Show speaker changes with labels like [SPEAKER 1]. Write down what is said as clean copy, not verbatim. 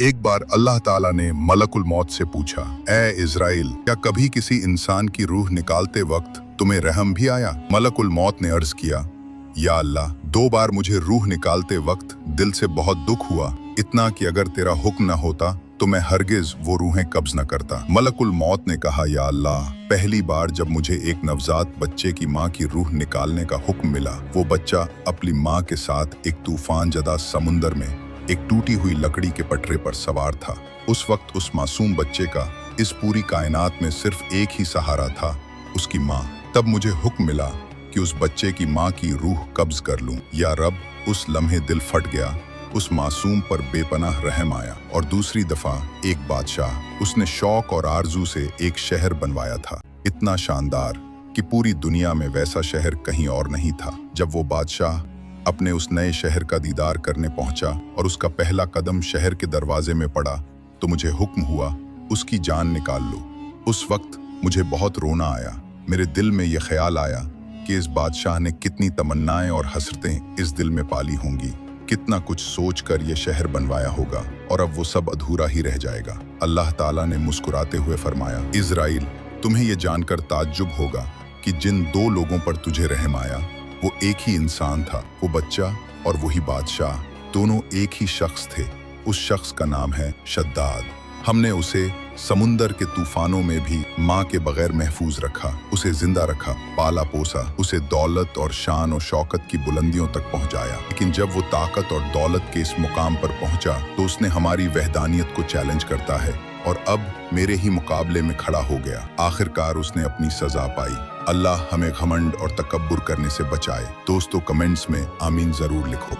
[SPEAKER 1] एक बार अल्लाह ताला ने मलकुल मौत से पूछा, ए इज़राइल, क्या कभी किसी इंसान की रूह निकालते वक्त तुम्हें रहम भी आया? मलकुल मौत ने अर्ज किया, या अल्लाह, 2 बार मुझे रूह निकालते वक्त दिल से बहुत दुख हुआ, इतना कि अगर तेरा हुक्म न होता तो मैं हरगिज वो रूहें कब्ज न करता। मलकुल मौत ने कहा, या अल्लाह, पहली बार जब मुझे एक नवजात बच्चे की माँ की रूह निकालने का हुक्म मिला, वो बच्चा अपनी माँ के साथ एक तूफान जदा समुंदर में एक टूटी हुई लकड़ी के पटरे पर सवार था। उस वक्त उस मासूम बच्चे का इस पूरी कायनात में सिर्फ एक ही सहारा था, उसकी माँ। तब मुझे हुक्म मिला कि उस बच्चे की माँ की रूह कब्ज कर लूं। या रब, उस लम्हे दिल फट गया, उस मासूम पर बेपनाह रहम आया। और दूसरी दफा एक बादशाह, उसने शौक और आरजू से एक शहर बनवाया था, इतना शानदार कि पूरी दुनिया में वैसा शहर कहीं और नहीं था। जब वो बादशाह अपने उस नए शहर का दीदार करने पहुंचा और उसका पहला कदम शहर के दरवाजे में पड़ा तो मुझे हुक्म हुआ, उसकी जान निकाल लो। उस वक्त मुझे बहुत रोना आया। मेरे दिल में ये ख्याल आया कि इस बादशाह ने कितनी तमन्नाएं और हसरतें इस दिल में पाली होंगी, कितना कुछ सोचकर ये शहर बनवाया होगा, और अब वो सब अधूरा ही रह जाएगा। अल्लाह ताला ने मुस्कुराते हुए फरमाया, इज़राइल, तुम्हें ये जानकर ताज्जुब होगा कि जिन 2 लोगों पर तुझे रहम आया वो एक ही इंसान था। वो बच्चा और वही बादशाह, दोनों एक ही शख्स थे। उस शख्स का नाम है शद्दाद। हमने उसे समुंदर के तूफानों में भी माँ के बगैर महफूज रखा, उसे जिंदा रखा, पाला पोसा, उसे दौलत और शान और शौकत की बुलंदियों तक पहुंचाया। लेकिन जब वो ताकत और दौलत के इस मुकाम पर पहुंचा तो उसने हमारी वहदानियत को चैलेंज करता है और अब मेरे ही मुकाबले में खड़ा हो गया। आखिरकार उसने अपनी सजा पाई। अल्लाह हमें घमंड और तकब्बुर करने से बचाए। दोस्तों, कमेंट्स में आमीन जरूर लिखो।